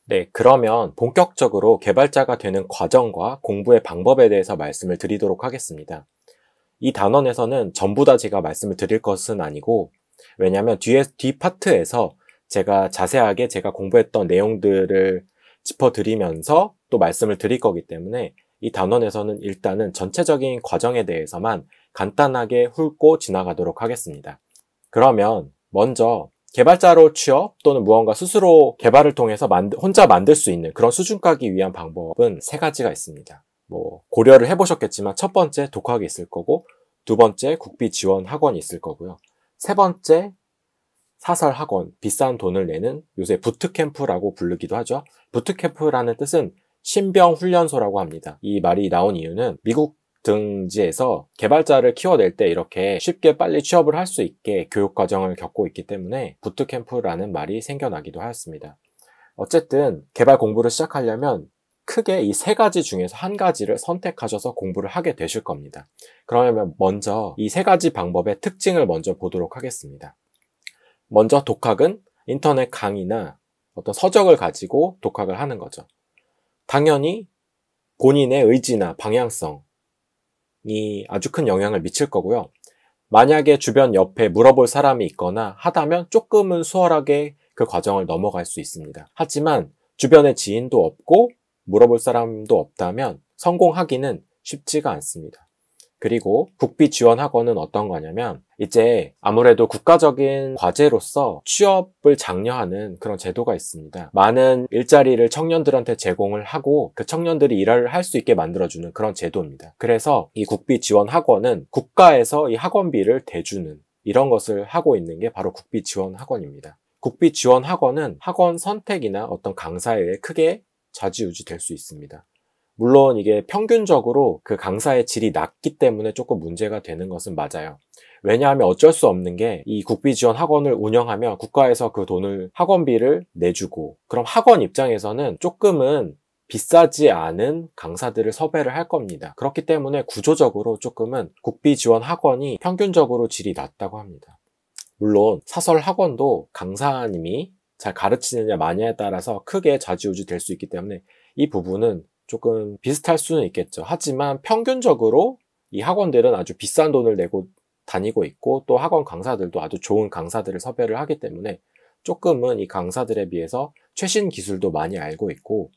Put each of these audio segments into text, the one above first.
네, 그러면 본격적으로 개발자가 되는 과정과 공부의 방법에 대해서 말씀을 드리도록 하겠습니다. 이 단원에서는 전부 다 제가 말씀을 드릴 것은 아니고, 왜냐하면 뒤 파트에서 제가 자세하게 제가 공부했던 내용들을 짚어드리면서 또 말씀을 드릴 거기 때문에 이 단원에서는 일단은 전체적인 과정에 대해서만 간단하게 훑고 지나가도록 하겠습니다. 그러면 먼저 개발자로 취업 또는 무언가 스스로 개발을 통해서 혼자 만들 수 있는 그런 수준 가기 위한 방법은 세 가지가 있습니다. 고려를 해보셨겠지만 첫 번째 독학이 있을 거고, 두 번째 국비 지원 학원이 있을 거고요. 세 번째 사설 학원, 비싼 돈을 내는 요새 부트캠프라고 부르기도 하죠. 부트캠프라는 뜻은 신병 훈련소라고 합니다. 이 말이 나온 이유는 미국 등지에서 개발자를 키워낼 때 이렇게 쉽게 빨리 취업을 할 수 있게 교육 과정을 겪고 있기 때문에 부트캠프라는 말이 생겨나기도 하였습니다. 어쨌든 개발 공부를 시작하려면 크게 이 세 가지 중에서 한 가지를 선택하셔서 공부를 하게 되실 겁니다. 그러면 먼저 이 세 가지 방법의 특징을 먼저 보도록 하겠습니다. 먼저 독학은 인터넷 강의나 어떤 서적을 가지고 독학을 하는 거죠. 당연히 본인의 의지나 방향성이 아주 큰 영향을 미칠 거고요. 만약에 주변 옆에 물어볼 사람이 있거나 하다면 조금은 수월하게 그 과정을 넘어갈 수 있습니다. 하지만 주변에 지인도 없고 물어볼 사람도 없다면 성공하기는 쉽지가 않습니다. 그리고 국비 지원 학원은 어떤 거냐면 이제 아무래도 국가적인 과제로서 취업을 장려하는 그런 제도가 있습니다. 많은 일자리를 청년들한테 제공을 하고 그 청년들이 일을 할 수 있게 만들어주는 그런 제도입니다. 그래서 이 국비 지원 학원은 국가에서 이 학원비를 대주는 이런 것을 하고 있는 게 바로 국비 지원 학원입니다. 국비 지원 학원은 학원 선택이나 어떤 강사에 의해 크게 좌지우지 될 수 있습니다. 물론 이게 평균적으로 그 강사의 질이 낮기 때문에 조금 문제가 되는 것은 맞아요. 왜냐하면 어쩔 수 없는 게 이 국비 지원 학원을 운영하면 국가에서 그 돈을 학원비를 내주고, 그럼 학원 입장에서는 조금은 비싸지 않은 강사들을 섭외를 할 겁니다. 그렇기 때문에 구조적으로 조금은 국비 지원 학원이 평균적으로 질이 낮다고 합니다. 물론 사설 학원도 강사님이 잘 가르치느냐 마냐에 따라서 크게 좌지우지 될 수 있기 때문에 이 부분은 조금 비슷할 수는 있겠죠. 하지만 평균적으로 이 학원들은 아주 비싼 돈을 내고 다니고 있고 또 학원 강사들도 아주 좋은 강사들을 섭외를 하기 때문에 조금은 이 강사들에 비해서 최신 기술도 많이 알고 있고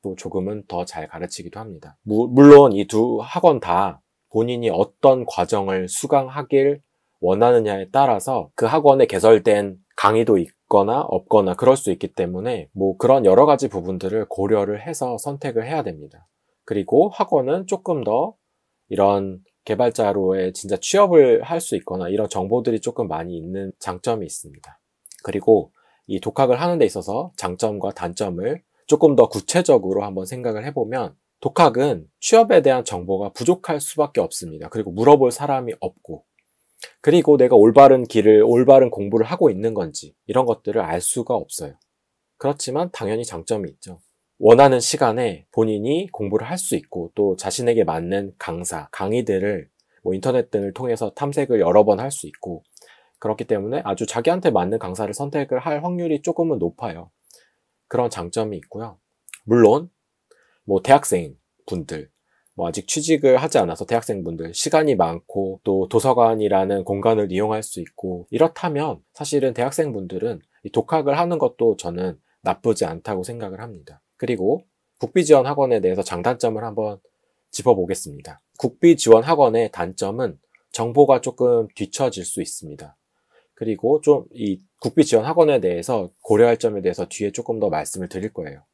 또 조금은 더 잘 가르치기도 합니다. 물론 이 두 학원 다 본인이 어떤 과정을 수강하길 원하느냐에 따라서 그 학원에 개설된 강의도 있거나 없거나 그럴 수 있기 때문에 그런 여러 가지 부분들을 고려를 해서 선택을 해야 됩니다. 그리고 학원은 조금 더 이런 개발자로의 진짜 취업을 할 수 있거나 이런 정보들이 조금 많이 있는 장점이 있습니다. 그리고 이 독학을 하는 데 있어서 장점과 단점을 조금 더 구체적으로 한번 생각을 해보면 독학은 취업에 대한 정보가 부족할 수밖에 없습니다. 그리고 물어볼 사람이 없고 그리고 내가 올바른 공부를 하고 있는 건지 이런 것들을 알 수가 없어요. 그렇지만 당연히 장점이 있죠. 원하는 시간에 본인이 공부를 할 수 있고 또 자신에게 맞는 강의들을 인터넷 등을 통해서 탐색을 여러 번 할 수 있고 그렇기 때문에 아주 자기한테 맞는 강사를 선택을 할 확률이 조금은 높아요. 그런 장점이 있고요. 물론 대학생 분들 아직 취직을 하지 않아서 대학생분들 시간이 많고 또 도서관이라는 공간을 이용할 수 있고 이렇다면 사실은 대학생분들은 이 독학을 하는 것도 저는 나쁘지 않다고 생각을 합니다. 그리고 국비지원 학원에 대해서 장단점을 한번 짚어보겠습니다. 국비지원 학원의 단점은 정보가 조금 뒤처질 수 있습니다. 그리고 좀 이 국비지원 학원에 대해서 고려할 점에 대해서 뒤에 조금 더 말씀을 드릴 거예요.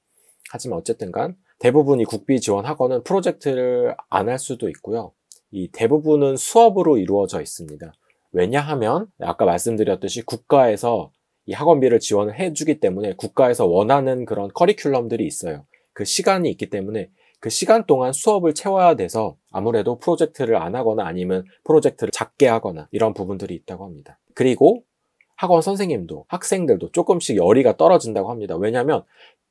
하지만 어쨌든 간 대부분 이 국비 지원 학원은 프로젝트를 안 할 수도 있고요. 이 대부분은 수업으로 이루어져 있습니다. 왜냐하면 아까 말씀드렸듯이 국가에서 이 학원비를 지원을 해주기 때문에 국가에서 원하는 그런 커리큘럼들이 있어요. 그 시간이 있기 때문에 그 시간 동안 수업을 채워야 돼서 아무래도 프로젝트를 안 하거나 아니면 프로젝트를 작게 하거나 이런 부분들이 있다고 합니다. 그리고 학원 선생님도 학생들도 조금씩 열의가 떨어진다고 합니다. 왜냐하면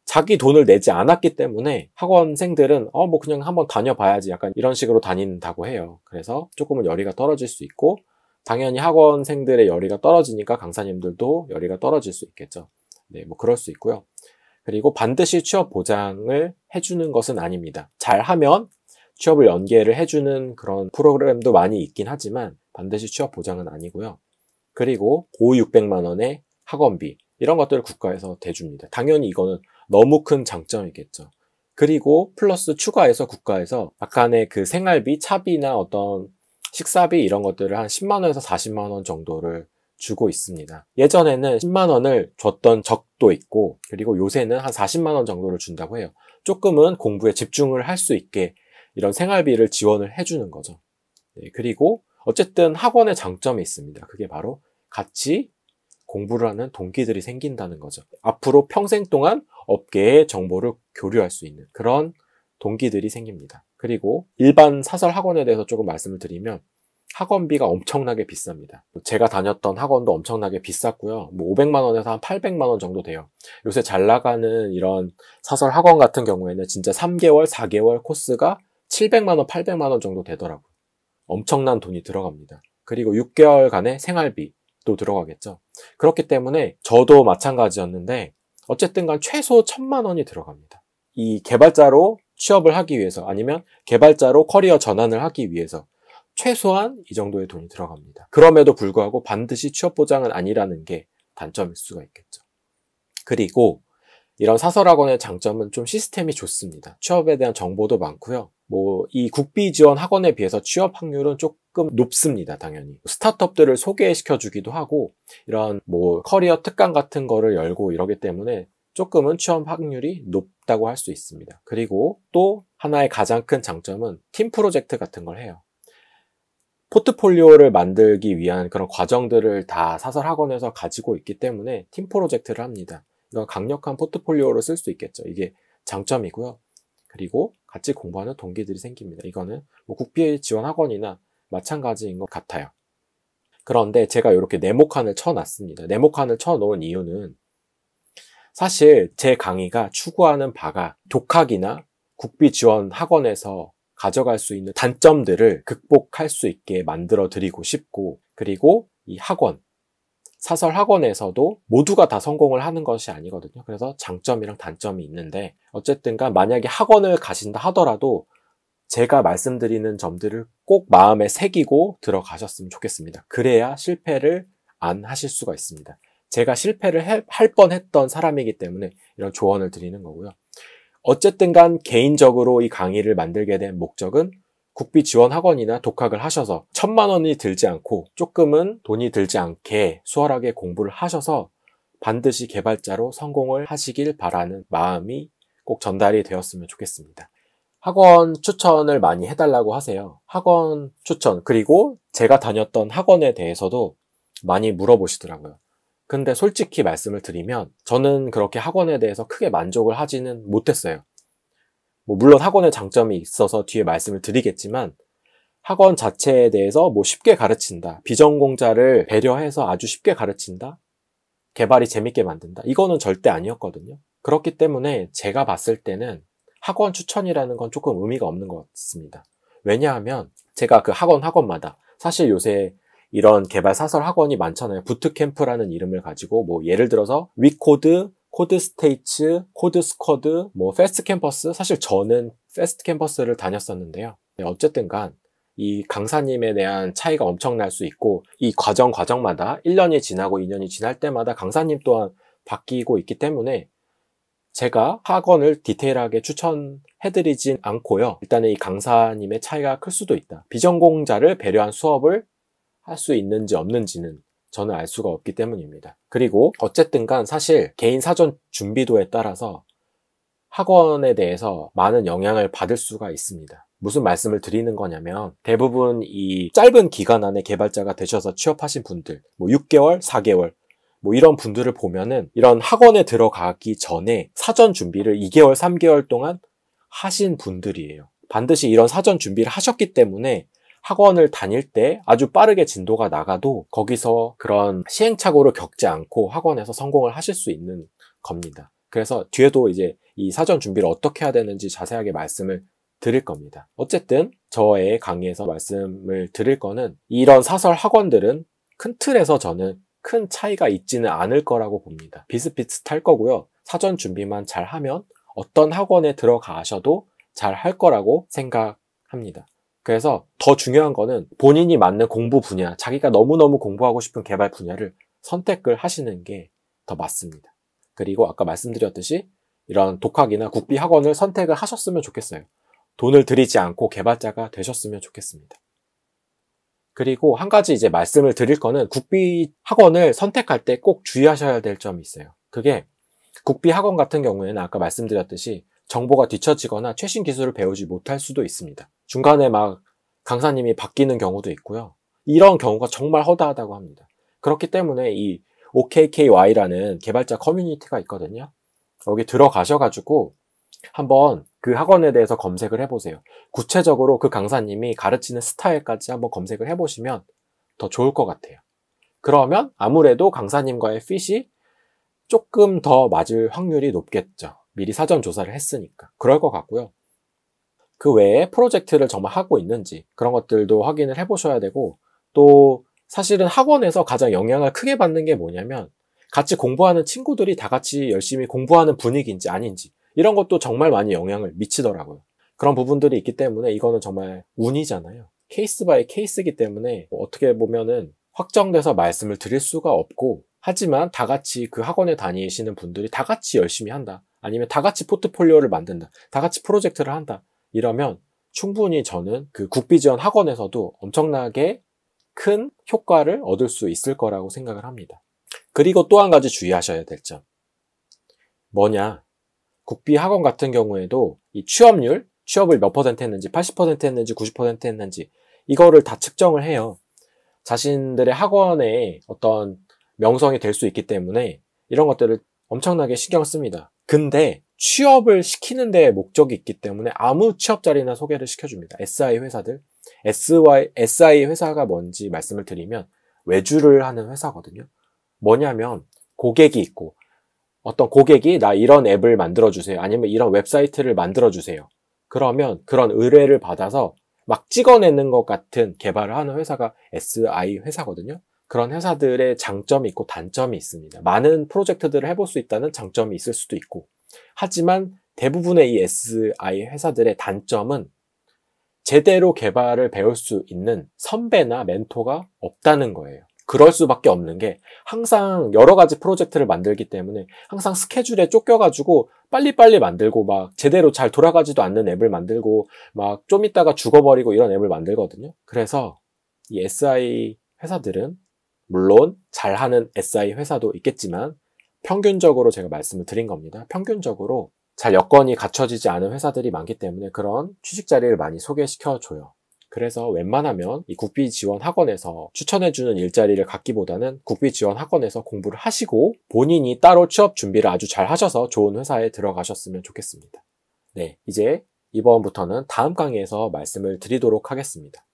자기 돈을 내지 않았기 때문에 학원생들은 그냥 한번 다녀봐야지 약간 이런 식으로 다닌다고 해요. 그래서 조금은 열의가 떨어질 수 있고 당연히 학원생들의 열의가 떨어지니까 강사님들도 열의가 떨어질 수 있겠죠. 네, 그럴 수 있고요. 그리고 반드시 취업 보장을 해주는 것은 아닙니다. 잘하면 취업을 연계를 해주는 그런 프로그램도 많이 있긴 하지만 반드시 취업 보장은 아니고요. 그리고 5,600만 원의 학원비 이런 것들을 국가에서 대줍니다. 당연히 이거는 너무 큰 장점이겠죠. 그리고 플러스 추가해서 국가에서 약간의 그 생활비, 차비나 어떤 식사비 이런 것들을 한 10만 원에서 40만 원 정도를 주고 있습니다. 예전에는 10만 원을 줬던 적도 있고 그리고 요새는 한 40만 원 정도를 준다고 해요. 조금은 공부에 집중을 할 수 있게 이런 생활비를 지원을 해주는 거죠. 네, 그리고 어쨌든 학원의 장점이 있습니다. 그게 바로 같이 공부를 하는 동기들이 생긴다는 거죠. 앞으로 평생 동안 업계의 정보를 교류할 수 있는 그런 동기들이 생깁니다. 그리고 일반 사설 학원에 대해서 조금 말씀을 드리면 학원비가 엄청나게 비쌉니다. 제가 다녔던 학원도 엄청나게 비쌌고요. 500만 원에서 한 800만 원 정도 돼요. 요새 잘 나가는 이런 사설 학원 같은 경우에는 진짜 3개월, 4개월 코스가 700만 원, 800만 원 정도 되더라고요. 엄청난 돈이 들어갑니다. 그리고 6개월간의 생활비도 들어가겠죠. 그렇기 때문에 저도 마찬가지였는데 어쨌든 간 최소 1,000만 원이 들어갑니다. 이 개발자로 취업을 하기 위해서 아니면 개발자로 커리어 전환을 하기 위해서 최소한 이 정도의 돈이 들어갑니다. 그럼에도 불구하고 반드시 취업 보장은 아니라는 게 단점일 수가 있겠죠. 그리고 이런 사설학원의 장점은 좀 시스템이 좋습니다. 취업에 대한 정보도 많고요. 이 국비 지원 학원에 비해서 취업 확률은 조금 높습니다, 당연히. 스타트업들을 소개시켜 주기도 하고, 이런 커리어 특강 같은 거를 열고 이러기 때문에 조금은 취업 확률이 높다고 할 수 있습니다. 그리고 또 하나의 가장 큰 장점은 팀 프로젝트 같은 걸 해요. 포트폴리오를 만들기 위한 그런 과정들을 다 사설학원에서 가지고 있기 때문에 팀 프로젝트를 합니다. 이건 강력한 포트폴리오로 쓸 수 있겠죠. 이게 장점이고요. 그리고 같이 공부하는 동기들이 생깁니다. 이거는 국비 지원 학원이나 마찬가지인 것 같아요. 그런데 제가 이렇게 네모칸을 쳐놨습니다. 네모칸을 쳐놓은 이유는 사실 제 강의가 추구하는 바가 독학이나 국비 지원 학원에서 가져갈 수 있는 단점들을 극복할 수 있게 만들어 드리고 싶고, 그리고 이 학원, 사설 학원에서도 모두가 다 성공을 하는 것이 아니거든요. 그래서 장점이랑 단점이 있는데 어쨌든간 만약에 학원을 가신다 하더라도 제가 말씀드리는 점들을 꼭 마음에 새기고 들어가셨으면 좋겠습니다. 그래야 실패를 안 하실 수가 있습니다. 제가 실패를 할 뻔했던 사람이기 때문에 이런 조언을 드리는 거고요. 어쨌든 간 개인적으로 이 강의를 만들게 된 목적은 국비 지원 학원이나 독학을 하셔서 1,000만 원이 들지 않고 조금은 돈이 들지 않게 수월하게 공부를 하셔서 반드시 개발자로 성공을 하시길 바라는 마음이 꼭 전달이 되었으면 좋겠습니다. 학원 추천을 많이 해달라고 하세요. 학원 추천, 그리고 제가 다녔던 학원에 대해서도 많이 물어보시더라고요. 근데 솔직히 말씀을 드리면 저는 그렇게 학원에 대해서 크게 만족을 하지는 못했어요. 물론 학원의 장점이 있어서 뒤에 말씀을 드리겠지만 학원 자체에 대해서 쉽게 가르친다, 비전공자를 배려해서 아주 쉽게 가르친다, 개발이 재밌게 만든다, 이거는 절대 아니었거든요. 그렇기 때문에 제가 봤을 때는 학원 추천이라는 건 조금 의미가 없는 것 같습니다. 왜냐하면 제가 그 학원마다 사실 요새 이런 개발 사설 학원이 많잖아요. 부트캠프라는 이름을 가지고 예를 들어서 위코드, 코드스테이츠, 코드스쿼드, 패스트 캠퍼스, 사실 저는 패스트 캠퍼스를 다녔었는데요. 어쨌든 간 이 강사님에 대한 차이가 엄청날 수 있고 이 과정마다 1년이 지나고 2년이 지날 때마다 강사님 또한 바뀌고 있기 때문에 제가 학원을 디테일하게 추천해드리진 않고요. 일단은 이 강사님의 차이가 클 수도 있다. 비전공자를 배려한 수업을 할 수 있는지 없는지는 저는 알 수가 없기 때문입니다. 그리고 어쨌든 간 사실 개인 사전 준비도에 따라서 학원에 대해서 많은 영향을 받을 수가 있습니다. 무슨 말씀을 드리는 거냐면 대부분 이 짧은 기간 안에 개발자가 되셔서 취업하신 분들, 6개월, 4개월 이런 분들을 보면은 이런 학원에 들어가기 전에 사전 준비를 2개월, 3개월 동안 하신 분들이에요. 반드시 이런 사전 준비를 하셨기 때문에 학원을 다닐 때 아주 빠르게 진도가 나가도 거기서 그런 시행착오를 겪지 않고 학원에서 성공을 하실 수 있는 겁니다. 그래서 뒤에도 이제 이 사전 준비를 어떻게 해야 되는지 자세하게 말씀을 드릴 겁니다. 어쨌든 저의 강의에서 말씀을 드릴 거는 이런 사설 학원들은 큰 틀에서 저는 큰 차이가 있지는 않을 거라고 봅니다. 비슷비슷할 거고요. 사전 준비만 잘 하면 어떤 학원에 들어가셔도 잘 할 거라고 생각합니다. 그래서 더 중요한 거는 본인이 맞는 공부 분야, 자기가 너무너무 공부하고 싶은 개발 분야를 선택을 하시는 게 더 맞습니다. 그리고 아까 말씀드렸듯이 이런 독학이나 국비 학원을 선택을 하셨으면 좋겠어요. 돈을 들이지 않고 개발자가 되셨으면 좋겠습니다. 그리고 한 가지 이제 말씀을 드릴 거는 국비 학원을 선택할 때 꼭 주의하셔야 될 점이 있어요. 그게 국비 학원 같은 경우에는 아까 말씀드렸듯이 정보가 뒤처지거나 최신 기술을 배우지 못할 수도 있습니다. 중간에 막 강사님이 바뀌는 경우도 있고요. 이런 경우가 정말 허다하다고 합니다. 그렇기 때문에 이 OKKY라는 개발자 커뮤니티가 있거든요. 여기 들어가셔가지고 한번 그 학원에 대해서 검색을 해보세요. 구체적으로 그 강사님이 가르치는 스타일까지 한번 검색을 해보시면 더 좋을 것 같아요. 그러면 아무래도 강사님과의 핏이 조금 더 맞을 확률이 높겠죠. 미리 사전 조사를 했으니까. 그럴 것 같고요. 그 외에 프로젝트를 정말 하고 있는지 그런 것들도 확인을 해보셔야 되고, 또 사실은 학원에서 가장 영향을 크게 받는 게 뭐냐면 같이 공부하는 친구들이 다 같이 열심히 공부하는 분위기인지 아닌지 이런 것도 정말 많이 영향을 미치더라고요. 그런 부분들이 있기 때문에 이거는 정말 운이잖아요. 케이스 바이 케이스이기 때문에 어떻게 보면은 확정돼서 말씀을 드릴 수가 없고, 하지만 다 같이 그 학원에 다니시는 분들이 다 같이 열심히 한다, 아니면 다 같이 포트폴리오를 만든다, 다 같이 프로젝트를 한다, 이러면 충분히 저는 그 국비 지원 학원에서도 엄청나게 큰 효과를 얻을 수 있을 거라고 생각을 합니다. 그리고 또 한 가지 주의하셔야 될 점. 뭐냐? 국비 학원 같은 경우에도 이 취업률, 취업을 몇 퍼센트 했는지, 80% 했는지, 90% 했는지 이거를 다 측정을 해요. 자신들의 학원의 어떤 명성이 될 수 있기 때문에 이런 것들을 엄청나게 신경을 씁니다. 근데 취업을 시키는 데에 목적이 있기 때문에 아무 취업 자리나 소개를 시켜줍니다. SI 회사들. SI 회사가 뭔지 말씀을 드리면 외주를 하는 회사거든요. 뭐냐면 고객이 있고, 어떤 고객이 나 이런 앱을 만들어주세요, 아니면 이런 웹사이트를 만들어주세요. 그러면 그런 의뢰를 받아서 막 찍어내는 것 같은 개발을 하는 회사가 SI 회사거든요. 그런 회사들의 장점이 있고 단점이 있습니다. 많은 프로젝트들을 해볼 수 있다는 장점이 있을 수도 있고, 하지만 대부분의 이 SI 회사들의 단점은 제대로 개발을 배울 수 있는 선배나 멘토가 없다는 거예요. 그럴 수밖에 없는 게 항상 여러 가지 프로젝트를 만들기 때문에 항상 스케줄에 쫓겨가지고 빨리빨리 만들고 막 제대로 잘 돌아가지도 않는 앱을 만들고 막 좀 있다가 죽어버리고 이런 앱을 만들거든요. 그래서 이 SI 회사들은 물론 잘하는 SI 회사도 있겠지만 평균적으로 제가 말씀을 드린 겁니다. 평균적으로 잘 여건이 갖춰지지 않은 회사들이 많기 때문에 그런 취직 자리를 많이 소개시켜줘요. 그래서 웬만하면 이 국비 지원 학원에서 추천해주는 일자리를 갖기보다는 국비 지원 학원에서 공부를 하시고 본인이 따로 취업 준비를 아주 잘 하셔서 좋은 회사에 들어가셨으면 좋겠습니다. 네, 이제 이번부터는 다음 강의에서 말씀을 드리도록 하겠습니다.